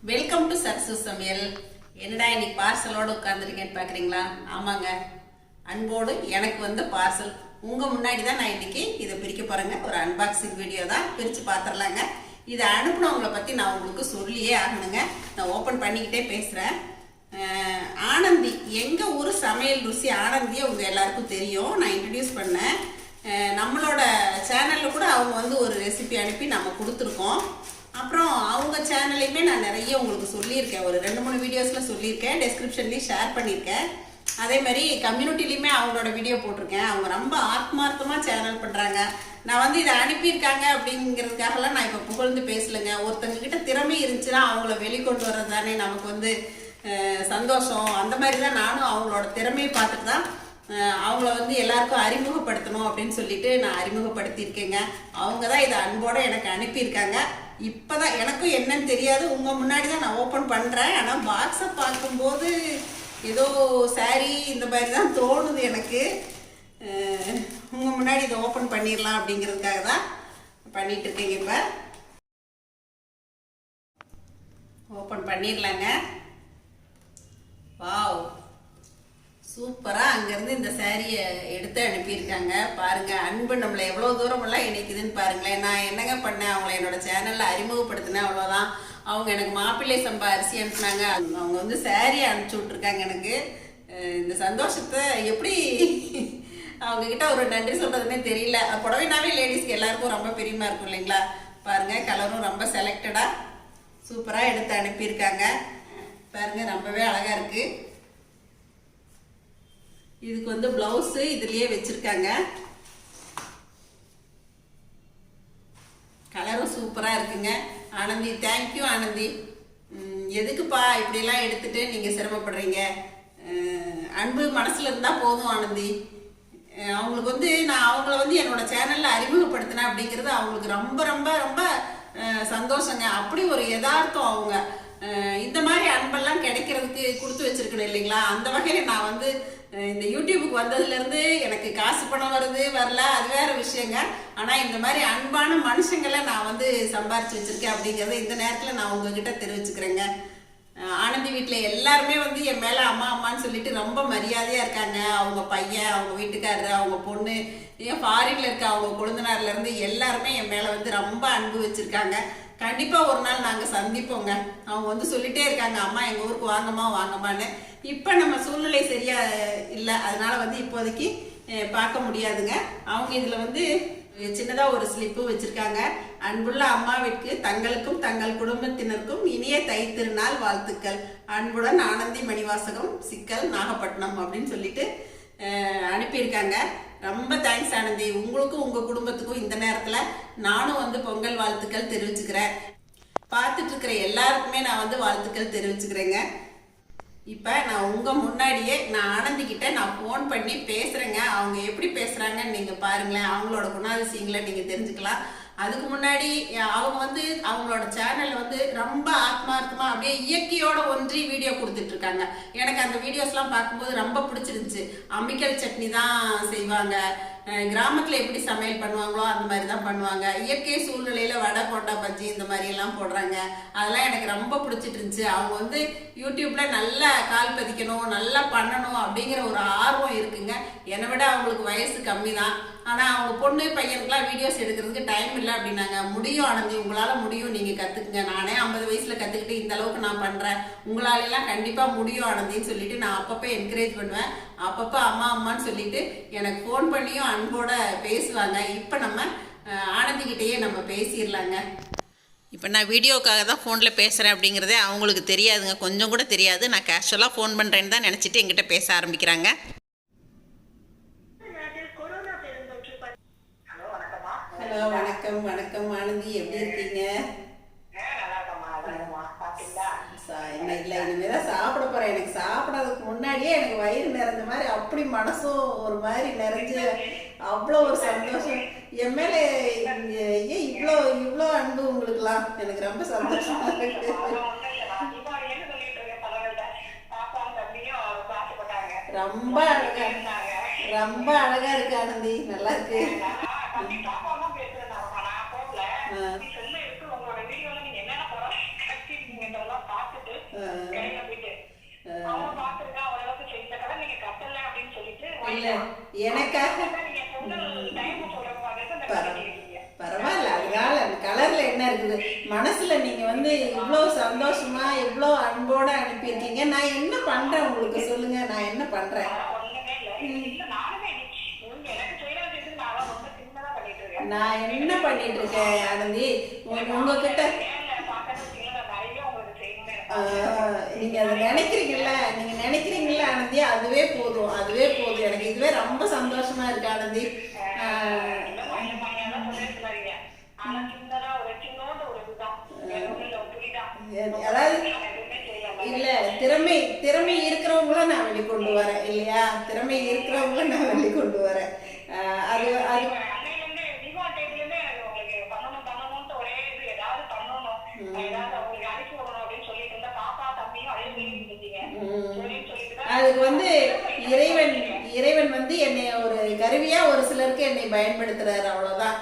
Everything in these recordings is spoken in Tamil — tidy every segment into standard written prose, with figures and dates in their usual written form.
வெல்கம் டு சரசு சமையல். என்னடா இன்னைக்கு பார்சலோட உட்காந்துருக்கேன்னு பார்க்குறீங்களா? ஆமாங்க, அன்போடு எனக்கு வந்த பார்சல் உங்கள் முன்னாடி தான் நான் இன்னைக்கு இதை பிரிக்க போகிறேங்க. ஒரு அன்பாக்சிங் வீடியோ தான், பிரித்து பார்த்துடலாங்க. இதை அனுப்புனவங்களை பற்றி நான் உங்களுக்கு சொல்லியே ஆகணுங்க. நான் ஓப்பன் பண்ணிக்கிட்டே பேசுகிறேன். ஆனந்தி, எங்கள் ஊர் சமையல் ருசி ஆனந்தியை உங்கள் எல்லாருக்கும் தெரியும். நான் இன்ட்ரடியூஸ் பண்ணேன். நம்மளோட சேனலில் கூட அவங்க வந்து ஒரு ரெசிபி அனுப்பி நம்ம கொடுத்துருக்கோம். அப்புறம் அவங்க சேனல்லையுமே நான் நிறைய உங்களுக்கு சொல்லியிருக்கேன். ஒரு 2-3 வீடியோஸில் சொல்லியிருக்கேன். டெஸ்கிரிப்ஷன்லேயும் ஷேர் பண்ணியிருக்கேன். அதே மாதிரி கம்யூனிட்டிலையுமே அவங்களோட வீடியோ போட்டிருக்கேன். அவங்க ரொம்ப ஆத்மார்த்தமாக சேனல் பண்ணுறாங்க. நான் வந்து இதை அனுப்பியிருக்காங்க அப்படிங்கிறதுக்காகலாம் நான் இப்போ புகழ்ந்து பேசலைங்க. ஒருத்தங்க கிட்ட திறமை இருந்துச்சுன்னா அவங்கள வெளிக்கொண்டு வர்றது தானே நமக்கு வந்து சந்தோஷம். அந்த மாதிரி தான் நானும் அவங்களோட திறமையை பார்த்துட்டு தான் அவங்கள வந்து எல்லாருக்கும் அறிமுகப்படுத்தணும் அப்படின்னு சொல்லிட்டு நான் அறிமுகப்படுத்தியிருக்கேங்க. அவங்க தான் இதை அன்போடு எனக்கு அனுப்பியிருக்காங்க. இப்போதான் எனக்கும் என்னன்னு தெரியாது, உங்கள் முன்னாடி தான் நான் ஓப்பன் பண்ணுறேன். ஆனால் பாக்ஸை பார்க்கும்போது ஏதோ சாரி இந்த மாதிரி தான் தோணுது எனக்கு. உங்கள் முன்னாடி இதை ஓப்பன் பண்ணிடலாம் அப்படிங்கிறதுக்காக தான் பண்ணிட்டு இருக்கீங்க. இப்போ ஓப்பன் பண்ணிடலாங்க. வாவ், சூப்பராக அங்கேருந்து இந்த சாரியை எடுத்து அனுப்பியிருக்காங்க. பாருங்கள், அன்பு நம்மளை எவ்வளோ தூரமெல்லாம் இணைக்குதுன்னு பாருங்களேன். நான் என்னங்க பண்ணேன், அவங்கள என்னோட சேனலில் அறிமுகப்படுத்தினேன், அவ்வளோதான். அவங்க எனக்கு மாப்பிள்ளை சம்பா அரிசி அனுப்புனாங்க. அவங்க வந்து சாரி அனுப்பிச்சி விட்ருக்காங்க. எனக்கு இந்த சந்தோஷத்தை எப்படி அவங்கக்கிட்ட ஒரு நன்றி சொல்கிறதுனே தெரியல. புடவைனாவே லேடிஸ்க்கு எல்லாருக்கும் ரொம்ப பிரியமாக இருக்கும் இல்லைங்களா? பாருங்கள், கலரும் ரொம்ப செலக்டடாக சூப்பராக எடுத்து அனுப்பியிருக்காங்க. பாருங்கள், ரொம்பவே அழகாக இருக்குது. இதுக்கு வந்து பிளவுஸு இதுலயே வச்சிருக்காங்க. கலரும் சூப்பரா இருக்குங்க. ஆனந்தி, தேங்க்யூ ஆனந்தி. எதுக்குப்பா இப்படிலாம் எடுத்துட்டு நீங்க சிரமப்படுறீங்க? அன்பு மனசுல இருந்தா போதும் ஆனந்தி. அவங்களுக்கு வந்து நான் அவங்கள வந்து என்னோட சேனல்ல அறிமுகப்படுத்தினேன் அப்படிங்கிறது அவங்களுக்கு ரொம்ப ரொம்ப ரொம்ப சந்தோஷங்க. அப்படி ஒரு யதார்த்தம் அவங்க. இந்த மாதிரி அன்பெல்லாம் கிடைக்கிறதுக்கு கொடுத்து வச்சிருக்கணும் இல்லைங்களா? அந்த வகையில் நான் வந்து இந்த யூடியூபுக்கு வந்ததுலேருந்து எனக்கு காசு பணம் வருது வரல அது வேற விஷயங்க. ஆனால் இந்த மாதிரி அன்பான மனுஷங்களை நான் வந்து சம்பாரிச்சு வச்சிருக்கேன் அப்படிங்கிறத இந்த நேரத்தில் நான் உங்ககிட்ட தெரிவிச்சுக்கிறேங்க. ஆனந்தி வீட்டில் எல்லாருமே வந்து என் மேலே அம்மா அம்மான்னு சொல்லிட்டு ரொம்ப மரியாதையாக இருக்காங்க. அவங்க பையன், அவங்க வீட்டுக்காரரு, அவங்க பொண்ணு, ஏன் ஃபாரின்ல இருக்க அவங்க கொழுந்தனார்லேருந்து எல்லாருமே என் மேலே வந்து ரொம்ப அன்பு வச்சுருக்காங்க. கண்டிப்பாக ஒரு நாள் நாங்கள் சந்திப்போங்க. அவங்க வந்து சொல்லிட்டே இருக்காங்க, அம்மா எங்கள் ஊருக்கு வாங்கம்மா வாங்கம்மான்னு. இப்போ நம்ம சூழ்நிலை சரியா இல்லை, அதனால வந்து இப்போதைக்கு பார்க்க முடியாதுங்க. அவங்க இதில் வந்து சின்னதாக ஒரு ஸ்லிப்பு வச்சுருக்காங்க. அன்புள்ள அம்மாவிற்கு தங்களுக்கும் தங்கள் குடும்பத்தினருக்கும் இனிய தை திருநாள் வாழ்த்துக்கள். அன்புடன் ஆனந்தி மணிவாசகம், சிக்கல், நாகப்பட்டினம் அப்படின்னு சொல்லிட்டு அனுப்பியிருக்காங்க. ரொம்ப தேங்க்ஸ் ஆனந்தி. உங்களுக்கும் உங்கள் குடும்பத்துக்கும் இந்த நேரத்தில் நானும் வந்து பொங்கல் வாழ்த்துக்கள் தெரிவிச்சுக்கிறேன். பார்த்துட்டு இருக்கிற எல்லாருக்குமே நான் வந்து வாழ்த்துக்கள் தெரிவிச்சுக்கிறேங்க. இப்போ நான் உங்கள் முன்னாடியே நான் ஆனந்திக்கிட்ட நான் ஃபோன் பண்ணி பேசுகிறேங்க. அவங்க எப்படி பேசுகிறாங்கன்னு நீங்கள் பாருங்களேன். அவங்களோட குணாதிசயங்களை நீங்கள் தெரிஞ்சுக்கலாம். அதுக்கு முன்னாடி அவங்க வந்து அவங்களோட சேனல் வந்து ரொம்ப ஆத்மார்த்தமாக அப்படியே இயற்கையோட ஒன்றி வீடியோ கொடுத்துட்டு இருக்காங்க. எனக்கு அந்த வீடியோஸ்லாம் பார்க்கும்போது ரொம்ப பிடிச்சிருந்துச்சு. அம்மிக்கல் சட்னி தான் செய்வாங்க, கிராமத்தில் எப்படி சமையல் பண்ணுவாங்களோ அந்த மாதிரி தான் பண்ணுவாங்க. இயற்கை சூழ்நிலையில் வடை, போண்டா, பஜ்ஜி இந்த மாதிரி எல்லாம் போடுறாங்க. அதெல்லாம் எனக்கு ரொம்ப பிடிச்சிட்டு இருந்துச்சு. அவங்க வந்து யூடியூப்ல நல்லா கால் பதிக்கணும், நல்லா பண்ணணும் அப்படிங்கிற ஒரு ஆர்வம் இருக்குங்க. என்னை விட அவங்களுக்கு வயசு கம்மி தான். ஆனால் அவங்க பொண்ணு பையனுக்குலாம் வீடியோஸ் எடுக்கிறதுக்கு டைம் இல்லை அப்படின்னாங்க. முடியும் ஆனந்தி, உங்களால் முடியும், நீங்கள் கற்றுக்குங்க. நானே 50 வயசில் கற்றுக்கிட்டு இந்த அளவுக்கு நான் பண்ணுறேன், உங்களாலெல்லாம் கண்டிப்பாக முடியும் ஆனந்தின்னு சொல்லிட்டு நான் அப்பப்போ என்கரேஜ் பண்ணுவேன். அப்பப்போ அம்மா அம்மான்னு சொல்லிட்டு எனக்கு ஃபோன் பண்ணியும் அன்போட பேசுவாங்க. இப்போ நம்ம ஆனந்திக்கிட்டேயே நம்ம பேசிடலாங்க. இப்போ நான் வீடியோக்காக தான் ஃபோனில் பேசுகிறேன் அப்படிங்கிறதே அவங்களுக்கு தெரியாதுங்க, கொஞ்சம் கூட தெரியாது. நான் கேஷுவலாக ஃபோன் பண்ணுறேன்னு தான் நினச்சிட்டு என்கிட்ட பேச ஆரம்பிக்கிறாங்க. ஹலோ, வணக்கம். வணக்கம் ஆனந்தி, எப்படி இருக்கீங்க? என்ன இல்லை, இனிமேல் தான் சாப்பிட போகிறேன். எனக்கு சாப்பிட்றதுக்கு முன்னாடியே எனக்கு வயிறு நிறைஞ்ச மாதிரி, அப்படி மனசும் ஒரு மாதிரி நிறைஞ்சு அவ்வளோ ஒரு சந்தோஷம் என் மேலே. ஏன் இவ்வளோ இவ்வளோ அன்பு உங்களுக்குலாம்? எனக்கு ரொம்ப சந்தோஷமா இருக்கு. ரொம்ப அழகா, ரொம்ப அழகா இருக்கு ஆனந்தி, நல்லா இருக்கு. எனக்காக பரவாயில்ல, அதனால கலர்ல என்ன இருக்குது மனசுல நீங்க வந்து இவ்வளோ சந்தோஷமா இவ்வளோ அன்போட அனுப்பியிருக்கீங்க. நான் என்ன பண்றேன் உங்களுக்கு சொல்லுங்க, நான் என்ன பண்றேன்? நான் என்ன பண்ணிட்டு இருக்கேன் ஆனந்தி உங்ககிட்ட? நீங்க அதை நினைக்கிறீங்கல்ல, நீங்க நினைக்கிறீங்கல்ல ஆனந்தி, அதுவே போதும், அதுவே போதும். எனக்கு இதுவே ரொம்ப சந்தோஷமா இருக்கு ஆனந்தி. அதாவது இல்ல, திறமை இருக்கிறவங்கள நான் வெளிக்கொண்டு வரேன் இல்லையா? திறமை இருக்கிறவங்கள நான் வெளிக்கொண்டு வரேன். அது அது அதுக்கு வந்து இறைவன் வந்து என்னை ஒரு கருவியா ஒரு சிலருக்கு என்னை பயன்படுத்துறாரு, அவ்வளவுதான்.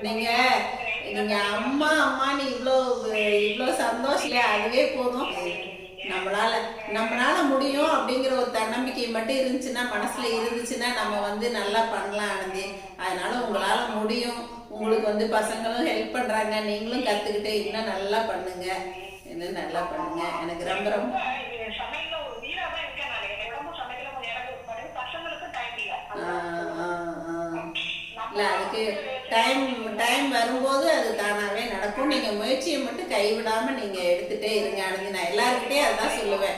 நீங்க அம்மா அம்மான்னு இவ்வளோ சந்தோஷம் இல்லையா? அதுவே போதும். நம்மளால முடியும் அப்படிங்கிற ஒரு தன்னம்பிக்கை மட்டும் இருந்துச்சுன்னா, மனசுல இருந்துச்சுன்னா நம்ம வந்து நல்லா பண்ணலாம் ஆனந்தி. அதனால உங்களால முடியும். உங்களுக்கு வந்து பசங்களும் ஹெல்ப் பண்றாங்க, நீங்களும் கத்துக்கிட்டு இன்னும் நல்லா பண்ணுங்க, இன்னும் நல்லா பண்ணுங்க. எனக்கு ரொம்ப ரொம்ப இல்லை, அதுக்கு டைம் வரும்போது அது தானாகவே நடக்கும். நீங்கள் முயற்சியை மட்டும் கைவிடாமல் நீங்கள் எடுத்துகிட்டே இருங்க ஆனந்தி. நான் எல்லாருக்கிட்டே அதான் சொல்லுவேன்,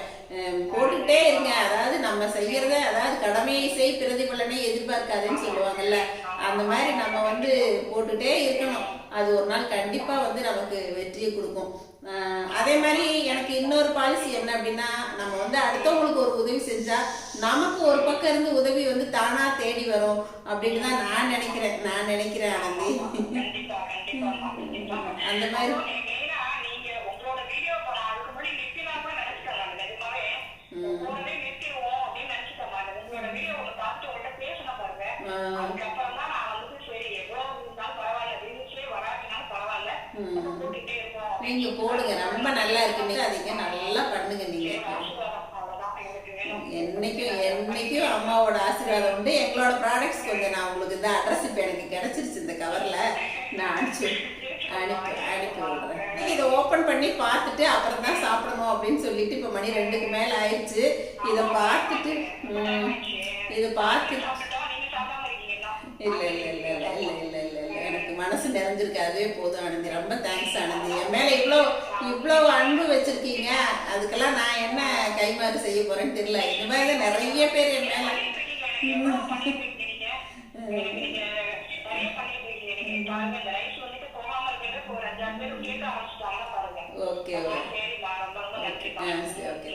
போட்டுக்கிட்டே இருங்க. அதாவது நம்ம செய்யறத, அதாவது கடமையை செய் பிரதிபலனை எதிர்பார்க்காதுன்னு சொல்லுவாங்கல்ல, அந்த மாதிரி நம்ம வந்து போட்டுகிட்டே இருக்கணும். அது ஒரு நாள் கண்டிப்பாக வந்து நமக்கு வெற்றியை கொடுக்கும். அதே மாதிரி எனக்கு இன்னொரு பாலிசி என்ன அப்படின்னா, நம்ம வந்து அடுத்தவங்களுக்கு ஒரு உதவி செஞ்சா நமக்கு ஒரு பக்கம் இருந்து உதவி வந்து தானா தேடி வரும் அப்படின்னு தான் நான் நினைக்கிறேன் ஆனந்தி. அந்த மாதிரி நீங்க போடுங்க, ரொம்ப நல்லா இருக்கு. அதிக நல்லா பண்ணுங்க. நீங்க என்னைக்கும் அம்மாவோட ஆசீர்வாதம் உண்டு. எங்களோட ப்ராடக்ட்ஸ் கொஞ்சம் நான் உங்களுக்கு இந்த அட்ரஸ் இப்போ எனக்கு கிடைச்சிருச்சு, இந்த கவர்ல நான் அனுப்பி விடுறேன். இதை ஓப்பன் பண்ணி பார்த்துட்டு அப்புறம் தான் சாப்பிடணும் அப்படின்னு சொல்லிட்டு இப்போ மணி 2க்கு மேலே ஆயிடுச்சு. இதை பார்த்துட்டு இல்ல எனக்கு மனசு நிறைஞ்சிருக்கு, அதுவே போதும் ஆனந்தி. ரொம்ப தேங்க்ஸ் ஆனந்தி. என் மேல இவ்வளோ அன்பு வச்சிருக்கீங்க. அதுக்கெல்லாம் நான் என்ன கைமாறு செய்ய போறேன்னு தெரியல. இந்த மாதிரி நிறைய பேர் என் மேல ஓகே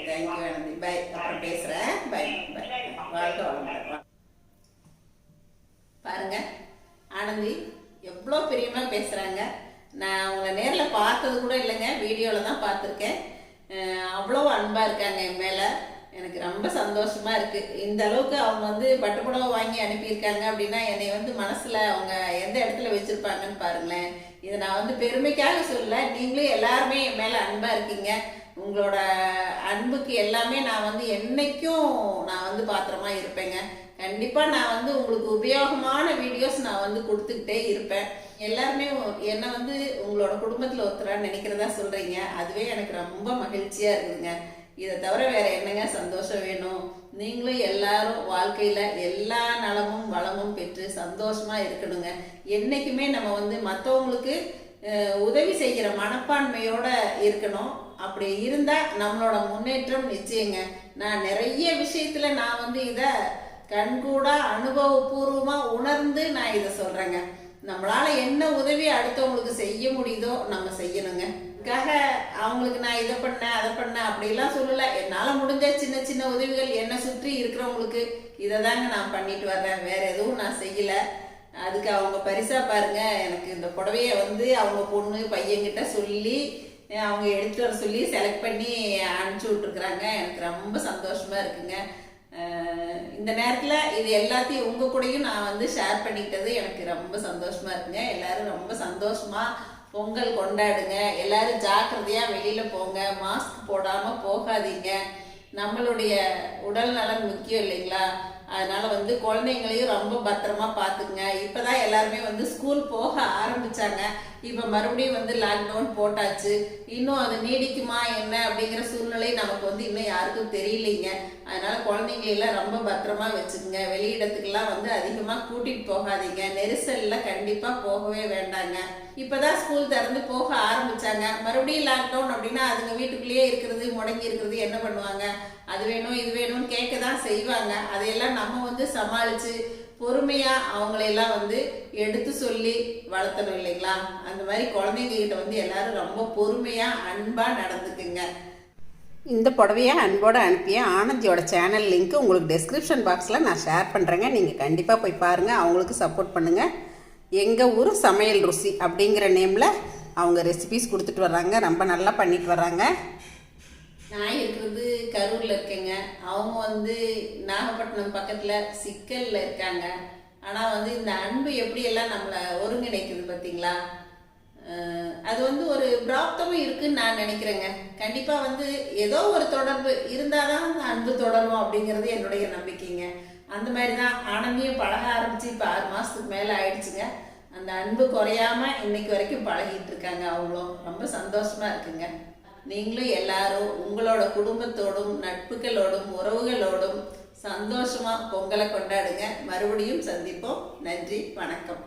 தேங்க்யூ ஆனந்தி. பை, அப்புறம் பேசுறேன். Bye bye. வாழ்க வளமுடன். பாருங்க ஆனந்தி எவ்வளோ பிரியமாக பேசுகிறாங்க. நான் அவங்கள நேரில் பார்த்தது கூட இல்லைங்க, வீடியோவில் தான் பார்த்துருக்கேன். அவ்வளோ அன்பாக இருக்காங்க என் மேலே. எனக்கு ரொம்ப சந்தோஷமாக இருக்குது. இந்த அளவுக்கு அவங்க வந்து பட்டுப்புடவை வாங்கி அனுப்பியிருக்காங்க அப்படின்னா என்னை வந்து மனசில் அவங்க எந்த இடத்துல வச்சுருப்பாங்கன்னு பாருங்களேன். இதை நான் வந்து பெருமைக்காக சொல்லலை, நீங்களும் எல்லாருமே என் மேலே அன்பாக இருக்கீங்க. உங்களோட அன்புக்கு எல்லாமே நான் வந்து என்னைக்கும் நான் வந்து பாத்திரமா இருப்பேங்க. கண்டிப்பாக நான் வந்து உங்களுக்கு உபயோகமான வீடியோஸ் நான் வந்து கொடுத்துக்கிட்டே இருப்பேன். எல்லாருமே என்னை வந்து உங்களோட குடும்பத்தில் ஒருத்தராக நினைக்கிறதா சொல்கிறீங்க. அதுவே எனக்கு ரொம்ப மகிழ்ச்சியாக இருக்குதுங்க. இதை தவிர வேறு என்னங்க சந்தோஷம் வேணும்? நீங்களும் எல்லாரும் வாழ்க்கையில் எல்லா நலமும் வளமும் பெற்று சந்தோஷமாக இருக்கணுங்க. என்றைக்குமே நம்ம வந்து மற்றவங்களுக்கு உதவி செய்கிற மனப்பான்மையோட இருக்கணும். அப்படி இருந்தால் நம்மளோட முன்னேற்றம் நிச்சயங்க. நான் நிறைய விஷயத்தில் நான் வந்து இதை கண்கூட அனுபவபூர்வமாக உணர்ந்து நான் இதை சொல்கிறேங்க. நம்மளால் என்ன உதவி அடுத்தவங்களுக்கு செய்ய முடியுதோ நம்ம செய்யணுங்க. அதுக்காக அவங்களுக்கு நான் இதை பண்ணேன் அதை பண்ணேன் அப்படிலாம் சொல்லலை. என்னால் முடிஞ்ச சின்ன சின்ன உதவிகள் என்னை சுற்றி இருக்கிறவங்களுக்கு இதை தாங்க நான் பண்ணிட்டு வர்றேன். வேறு எதுவும் நான் செய்யலை. அதுக்கு அவங்க பரிசாக பாருங்கள், எனக்கு இந்த புடவையை வந்து அவங்க பொண்ணு பையன்கிட்ட சொல்லி அவங்க எடுத்து வர சொல்லி செலக்ட் பண்ணி அனுப்பிச்சி விட்ருக்குறாங்க. எனக்கு ரொம்ப சந்தோஷமாக இருக்குங்க. இந்த நேரத்தில் இது எல்லாத்தையும் உங்கள் கூடயும் நான் வந்து ஷேர் பண்ணிக்கிட்டது எனக்கு ரொம்ப சந்தோஷமாக இருக்குங்க. எல்லோரும் ரொம்ப சந்தோஷமாக பொங்கல் கொண்டாடுங்க. எல்லோரும் ஜாக்கிரதையாக வெளியில் போங்க, மாஸ்க் போடாமல் போகாதீங்க. நம்மளுடைய உடல் நலன் முக்கியம் இல்லைங்களா? அதனால வந்து குழந்தைங்களையும் ரொம்ப பத்திரமா பார்த்துக்குங்க. இப்போதான் எல்லாருமே வந்து ஸ்கூல் போக ஆரம்பிச்சாங்க. இப்போ மறுபடியும் வந்து லாக்டவுன் போட்டாச்சு. இன்னும் அது நீடிக்குமா என்ன அப்படிங்கிற சூழ்நிலை நமக்கு வந்து இன்னும் யாருக்கும் தெரியலைங்க. அதனால குழந்தைங்களெல்லாம் ரொம்ப பத்திரமா வச்சுக்கோங்க. வெளியிடத்துக்கெல்லாம் வந்து அதிகமாக கூட்டிகிட்டு போகாதீங்க. நெரிசலில் கண்டிப்பாக போகவே வேண்டாங்க. இப்போதான் ஸ்கூல் திறந்து போக ஆரம்பிச்சாங்க. மறுபடியும் லாக்டவுன் அப்படின்னா அதுங்க வீட்டுக்குள்ளேயே இருக்கிறது, முடங்கி இருக்கிறது என்ன பண்ணுவாங்க? அது வேணும் இது வேணும்னு கேட்க தான் செய்வாங்க. அதையெல்லாம் நம்ம வந்து சமாளித்து பொறுமையாக அவங்களையெல்லாம் வந்து எடுத்து சொல்லி வளர்த்தணும் இல்லைங்களா? அந்த மாதிரி குழந்தைங்க கிட்ட வந்து எல்லாரும் ரொம்ப பொறுமையாக அன்பாக நடந்துக்குங்க. இந்த புடவையை அன்போடு அனுப்பிய ஆனந்தியோட சேனல் லிங்க்கு உங்களுக்கு டெஸ்கிரிப்ஷன் பாக்ஸில் நான் ஷேர் பண்ணுறேங்க. நீங்கள் கண்டிப்பாக போய் பாருங்கள், அவங்களுக்கு சப்போர்ட் பண்ணுங்கள். எங்கள் ஊர் சமையல் ருசி அப்படிங்கிற நேமில் அவங்க ரெசிபிஸ் கொடுத்துட்டு வர்றாங்க. ரொம்ப நல்லா பண்ணிட்டு வர்றாங்க. நான் இருக்கிறது கரூரில் இருக்கேங்க. அவங்க வந்து நாகப்பட்டினம் பக்கத்தில் சிக்கலில் இருக்காங்க. ஆனால் வந்து இந்த அன்பு எப்படியெல்லாம் நம்மளை ஒருங்கிணைக்குது பார்த்தீங்களா? அது வந்து ஒரு பிராப்தமும் இருக்குன்னு நான் நினைக்கிறேங்க. கண்டிப்பாக வந்து ஏதோ ஒரு தொடர்பு இருந்தால் தான் அந்த அன்பு தொடரும் அப்படிங்கிறது என்னுடைய நம்பிக்கைங்க. அந்த மாதிரி தான் ஆனந்தியும் பழக ஆரம்பித்து இப்போ 6 மாதத்துக்கு மேலே ஆயிடுச்சுங்க. அந்த அன்பு குறையாமல் இன்னைக்கு வரைக்கும் பழகிட்டு இருக்காங்க. அவங்களும் ரொம்ப சந்தோஷமாக இருக்குங்க. நீங்களும் எல்லாரும் உங்களோட குடும்பத்தோடும் நட்புகளோடும் உறவுகளோடும் சந்தோஷமாக பொங்கலை கொண்டாடுங்க. மறுபடியும் சந்திப்போம். நன்றி, வணக்கம்.